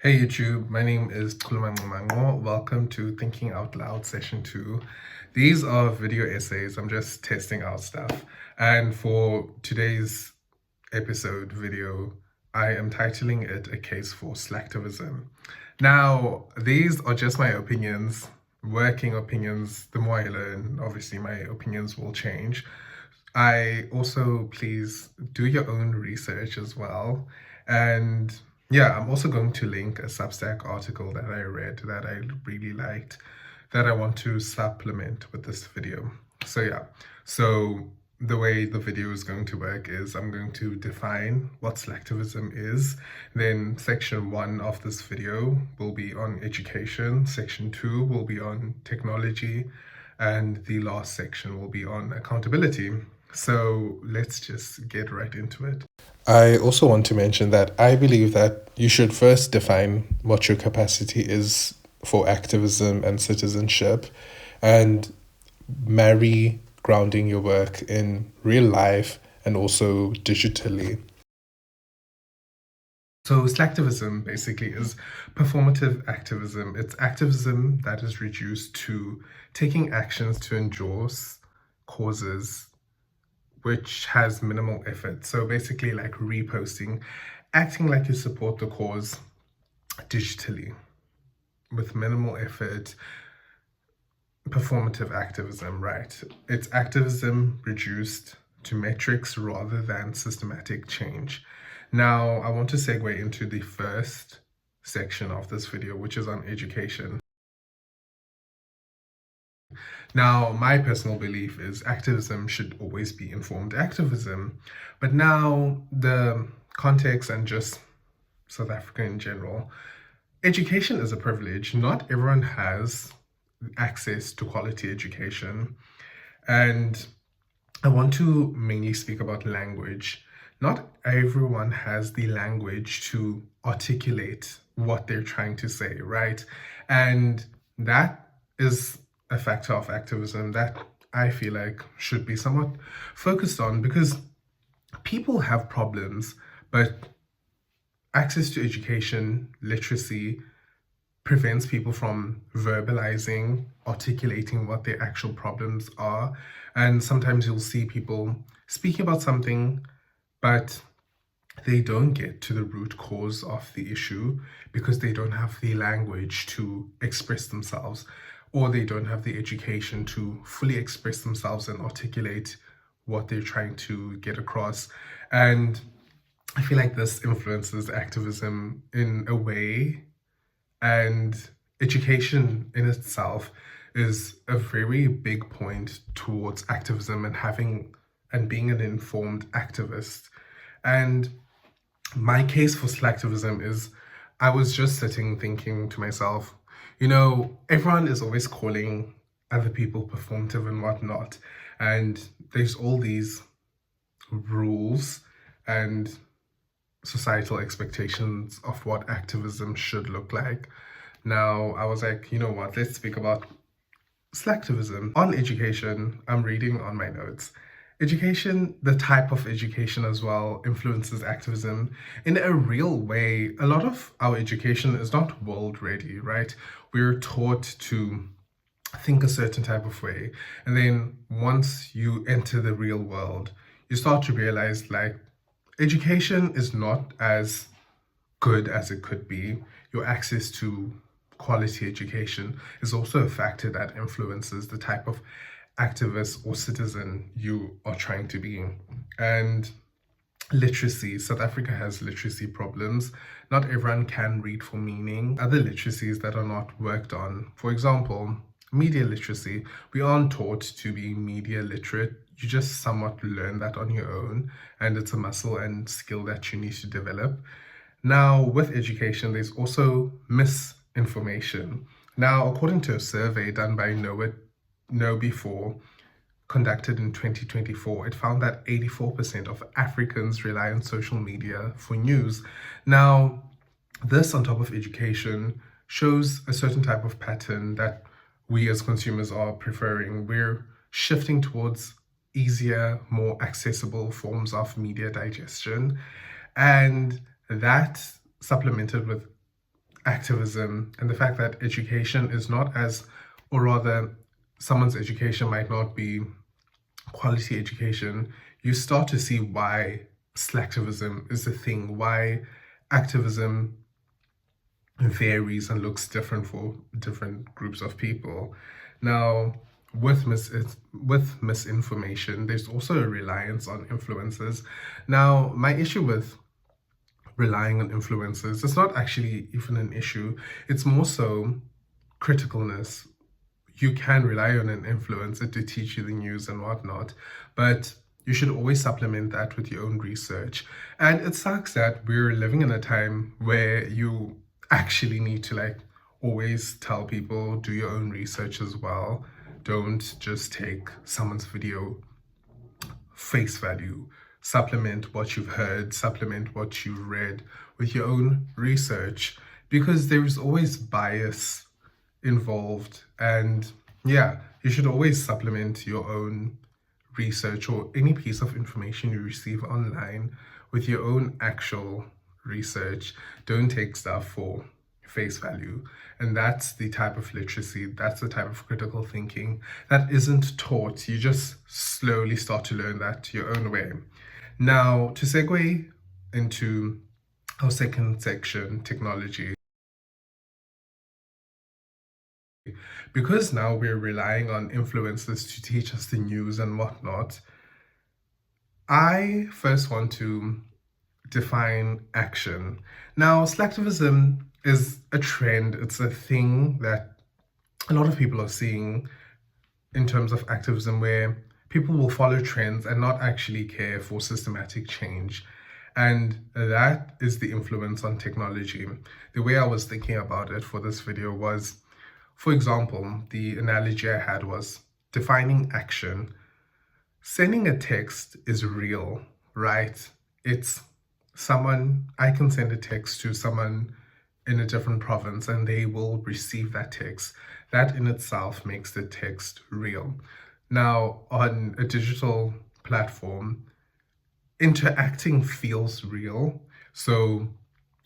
Hey YouTube, my name is CLUM. Welcome to Thinking Out Loud Session 2. These are video essays. I'm just testing out stuff. And for today's episode video, I am titling it A Case for Slacktivism. Now, these are just my opinions, working opinions. The more I learn, obviously my opinions will change. Please do your own research as well. And yeah, I'm also going to link a Substack article that I read that I really liked that I want to supplement with this video. So the way the video is going to work is I'm going to define what Slacktivism is. Then section 1 of this video will be on education, section 2 will be on technology, and the last section will be on accountability. So let's just get right into it. I also want to mention that I believe that you should first define what your capacity is for activism and citizenship and marry grounding your work in real life and also digitally. So Slacktivism basically is performative activism. It's activism that is reduced to taking actions to endorse causes which has minimal effort. So basically like reposting, acting like you support the cause digitally with minimal effort. Performative activism, right? It's activism reduced to metrics rather than systematic change. Now, I want to segue into the first section of this video, which is on education. Now, my personal belief is activism should always be informed activism, but now the context and just South Africa in general, education is a privilege. Not everyone has access to quality education, and I want to mainly speak about language. Not everyone has the language to articulate what they're trying to say, right? And that is a factor of activism that I feel like should be somewhat focused on, because people have problems, but access to education, literacy, prevents people from verbalizing, articulating what their actual problems are. And sometimes you'll see people speaking about something, but they don't get to the root cause of the issue because they don't have the language to express themselves, or they don't have the education to fully express themselves and articulate what they're trying to get across. And I feel like this influences activism in a way, and education in itself is a very big point towards activism and being an informed activist. And my case for Slacktivism is, I was just sitting thinking to myself, everyone is always calling other people performative and whatnot. And there's all these rules and societal expectations of what activism should look like. Now, I was like, you know what, let's speak about Slacktivism. On education, I'm reading on my notes. Education, the type of education as well, influences activism in a real way. A lot of our education is not world ready, right? We're taught to think a certain type of way. And then once you enter the real world, you start to realize like education is not as good as it could be. Your access to quality education is also a factor that influences the type of activist or citizen you are trying to be. And literacy, South Africa has literacy problems. Not everyone can read for meaning. Other literacies that are not worked on, for example, media literacy. We aren't taught to be media literate. You just somewhat learn that on your own, and it's a muscle and skill that you need to develop. Now, with education, there's also misinformation. Now, according to a survey done by KnowBe4, conducted in 2024, it found that 84% of Africans rely on social media for news. Now, this on top of education shows a certain type of pattern that we as consumers are preferring. We're shifting towards easier, more accessible forms of media digestion, and that supplemented with activism and the fact that education is not as, or rather, someone's education might not be quality education, you start to see why slacktivism is a thing, why activism varies and looks different for different groups of people. Now, with misinformation, there's also a reliance on influencers. Now, my issue with relying on influencers, it's not actually even an issue. It's more so criticalness. You can rely on an influencer to teach you the news and whatnot, but you should always supplement that with your own research. And it sucks that we're living in a time where you actually need to like always tell people, do your own research as well. Don't just take someone's video face value. Supplement what you've heard, supplement what you've read with your own research, because there is always bias involved. And yeah, you should always supplement your own research or any piece of information you receive online with your own actual research. Don't take stuff for face value. And that's the type of literacy, that's the type of critical thinking that isn't taught. You just slowly start to learn that your own way. Now, to segue into our second section, technology. Because now we're relying on influencers to teach us the news and whatnot, I first want to define action. Now, slacktivism is a trend. It's a thing that a lot of people are seeing in terms of activism, where people will follow trends and not actually care for systematic change. And that is the influence on technology. The way I was thinking about it for this video was, for example, the analogy I had was defining action. Sending a text is real, right? It's someone, I can send a text to someone in a different province and they will receive that text. That in itself makes the text real. Now, on a digital platform, interacting feels real. So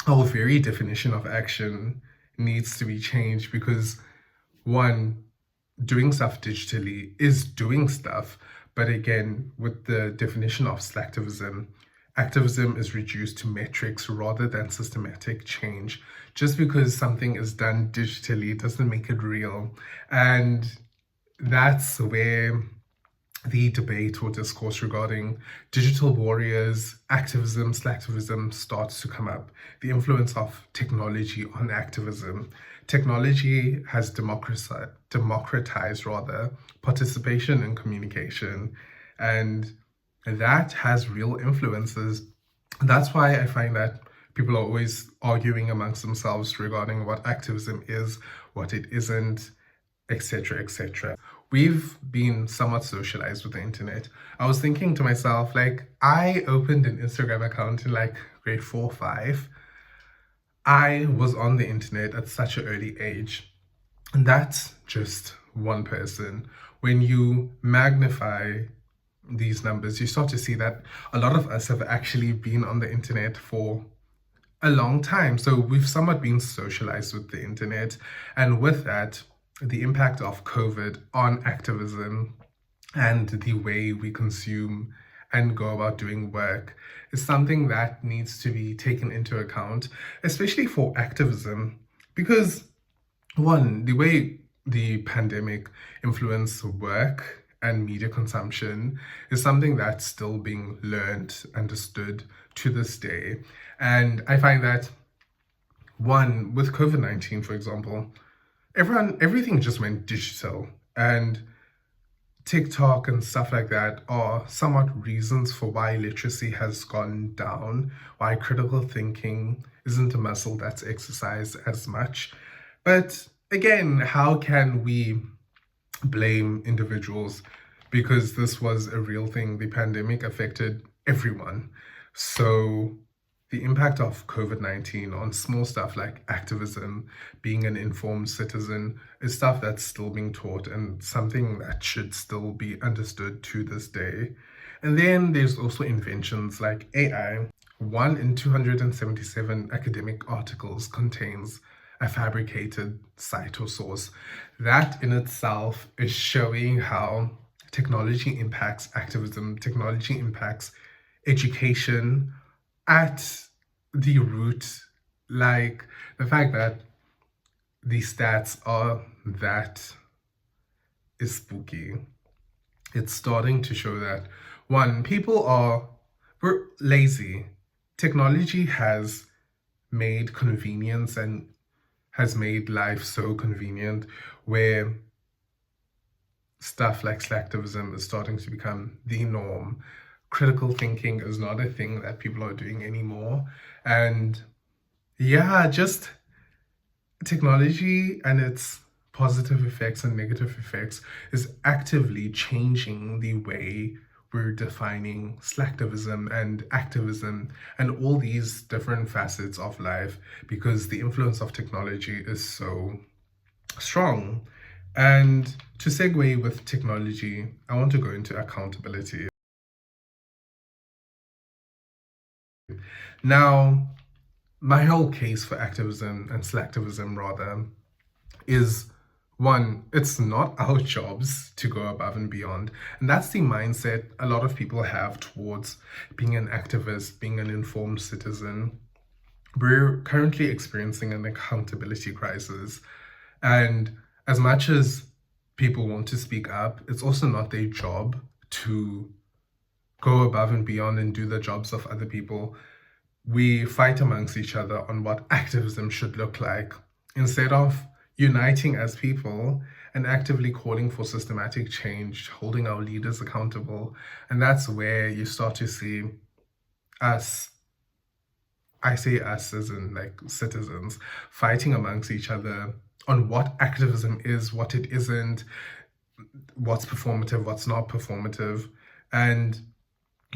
our very definition of action needs to be changed, because one, doing stuff digitally is doing stuff. But again, with the definition of slacktivism, activism is reduced to metrics rather than systematic change. Just because something is done digitally doesn't make it real. And that's where the debate or discourse regarding digital warriors, activism, slacktivism starts to come up. The influence of technology on activism. Technology has democratized participation in communication, and that has real influences. That's why I find that people are always arguing amongst themselves regarding what activism is, what it isn't, etc., etc. We've been somewhat socialized with the internet. I was thinking to myself, like, I opened an Instagram account in like grade 4 or 5. I was on the internet at such an early age. And that's just one person. When you magnify these numbers, you start to see that a lot of us have actually been on the internet for a long time. So we've somewhat been socialized with the internet. And with that, the impact of COVID on activism and the way we consume and go about doing work is something that needs to be taken into account, especially for activism, because one, the way the pandemic influenced work and media consumption is something that's still being learned, understood to this day. And I find that, one, with COVID-19, for example, everything just went digital, and TikTok and stuff like that are somewhat reasons for why literacy has gone down, why critical thinking isn't a muscle that's exercised as much. But again, how can we blame individuals? Because this was a real thing. The pandemic affected everyone. So the impact of COVID-19 on small stuff like activism, being an informed citizen, is stuff that's still being taught and something that should still be understood to this day. And then there's also inventions like AI. 1 in 277 academic articles contains a fabricated site or source. That in itself is showing how technology impacts activism, technology impacts education at the root. Like the fact that these stats are that is spooky. It's starting to show that, one, we're lazy. Technology has made convenience and has made life so convenient where stuff like slacktivism is starting to become the norm. Critical thinking is not a thing that people are doing anymore. And yeah, just technology and its positive effects and negative effects is actively changing the way we're defining slacktivism and activism and all these different facets of life, because the influence of technology is so strong. And to segue with technology, I want to go into accountability. Now, my whole case for activism and slacktivism, rather, is one, it's not our jobs to go above and beyond. And that's the mindset a lot of people have towards being an activist, being an informed citizen. We're currently experiencing an accountability crisis. And as much as people want to speak up, it's also not their job to go above and beyond and do the jobs of other people. We fight amongst each other on what activism should look like, instead of uniting as people and actively calling for systematic change, holding our leaders accountable. And that's where you start to see us, I say us as in like citizens, fighting amongst each other on what activism is, what it isn't, what's performative, what's not performative. And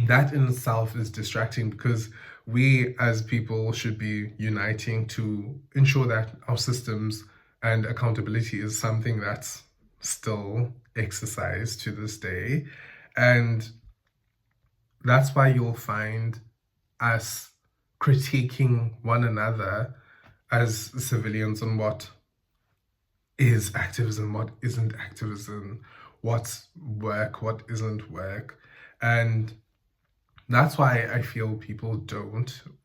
that in itself is distracting, because we as people should be uniting to ensure that our systems and accountability is something that's still exercised to this day. And that's why you'll find us critiquing one another as civilians on what is activism, what isn't activism, what's work, what isn't work. And that's why I feel people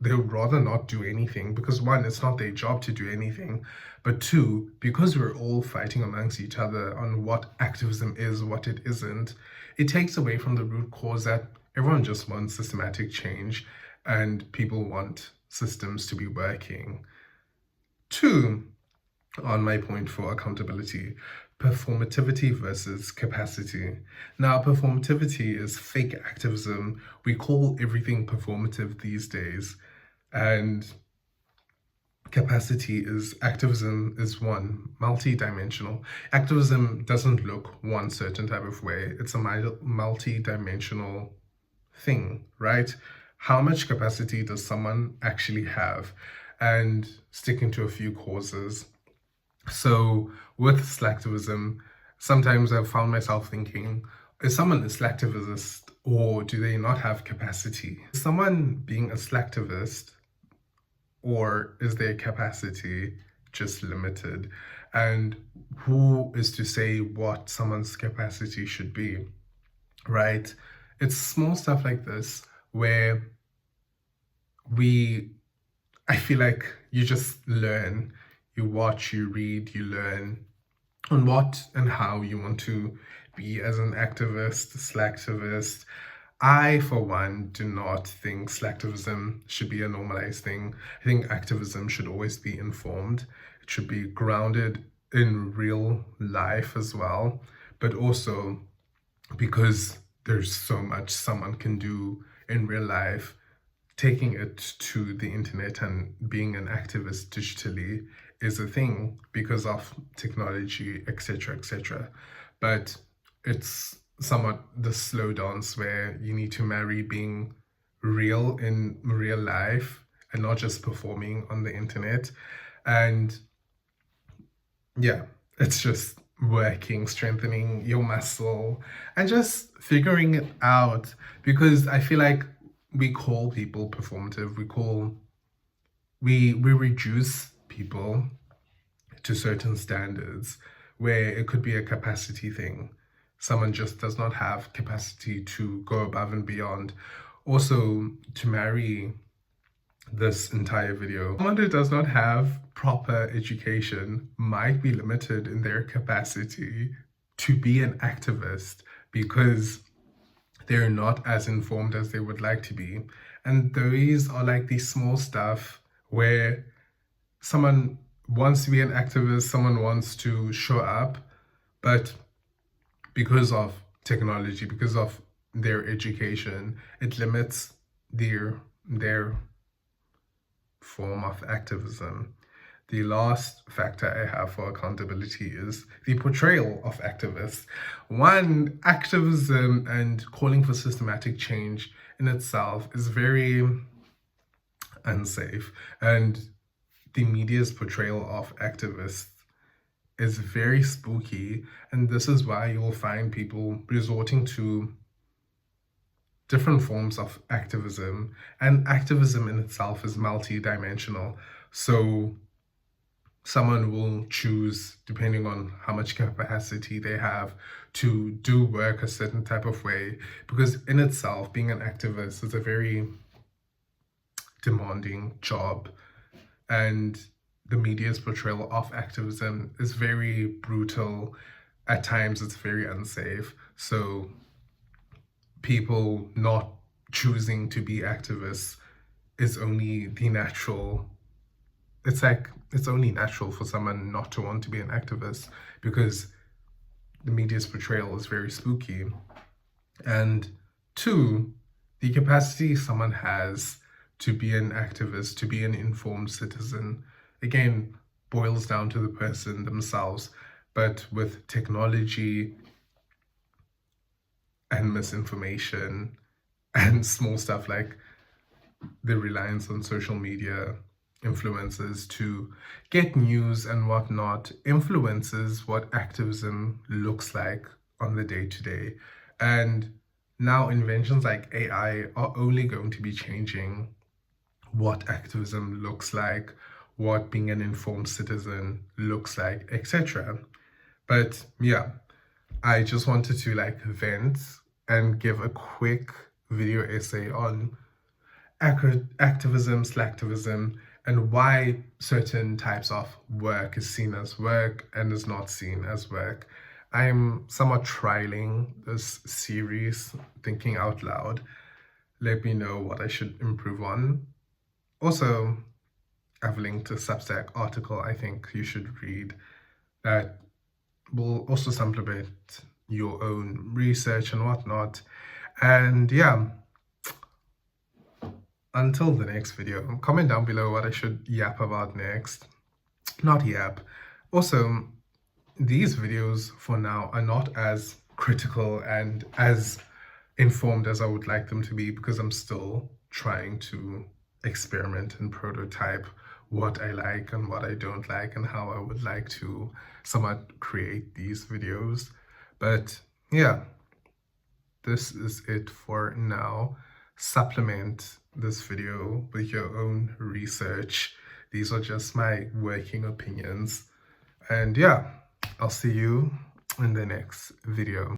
they would rather not do anything, because one, it's not their job to do anything, but two, because we're all fighting amongst each other on what activism is, what it isn't, it takes away from the root cause that everyone just wants systematic change and people want systems to be working. Two, on my point for accountability, performativity versus capacity. Now, performativity is fake activism. We call everything performative these days. And capacity is activism is one, multi-dimensional. Activism doesn't look one certain type of way. It's a multi-dimensional thing, right? How much capacity does someone actually have? And sticking to a few causes. So with slacktivism, sometimes I've found myself thinking, is someone a slacktivist or do they not have capacity? Is someone being a slacktivist, or is their capacity just limited? And who is to say what someone's capacity should be, right? It's small stuff like this where I feel like you just learn. You watch, you read, you learn on what and how you want to be as an activist, slacktivist. I, for one, do not think slacktivism should be a normalized thing. I think activism should always be informed. It should be grounded in real life as well, but also because there's so much someone can do in real life, taking it to the internet and being an activist digitally is a thing because of technology, etc., etc. But it's somewhat the slow dance where you need to marry being real in real life and not just performing on the internet. And yeah, it's just working, strengthening your muscle and just figuring it out, because I feel like we call people performative, we reduce people to certain standards, where it could be a capacity thing. Someone just does not have capacity to go above and beyond. Also, to marry this entire video, someone who does not have proper education might be limited in their capacity to be an activist because they're not as informed as they would like to be. And these are like these small stuff where someone wants to be an activist, someone wants to show up, but because of technology, because of their education, it limits their form of activism. The last factor I have for accountability is the portrayal of activists. One, activism and calling for systematic change in itself is very unsafe, and the media's portrayal of activists is very spooky, and this is why you'll find people resorting to different forms of activism, and activism in itself is multi-dimensional. So someone will choose, depending on how much capacity they have, to do work a certain type of way, because in itself, being an activist is a very demanding job, and the media's portrayal of activism is very brutal. At times, it's very unsafe. So people not choosing to be activists is only the natural. It's like, it's only natural for someone not to want to be an activist because the media's portrayal is very spooky. And two, the capacity someone has to be an activist, to be an informed citizen, again, boils down to the person themselves. But with technology and misinformation and small stuff like the reliance on social media influencers to get news and whatnot, influences what activism looks like on the day-to-day. And now inventions like AI are only going to be changing what activism looks like, what being an informed citizen looks like, etc. But yeah, I just wanted to like vent and give a quick video essay on activism, slacktivism, and why certain types of work is seen as work and is not seen as work. I'm somewhat trialing this series, thinking out loud. Let me know what I should improve on. Also, I've linked a Substack article I think you should read that will also supplement your own research and whatnot. And yeah, until the next video, comment down below what I should yap about next. Not yap. Also, these videos for now are not as critical and as informed as I would like them to be because I'm still trying to experiment and prototype what I like and what I don't like and how I would like to somewhat create these videos. But yeah, this is it for now. Supplement this video with your own research. These are just my working opinions. And yeah, I'll see you in the next video.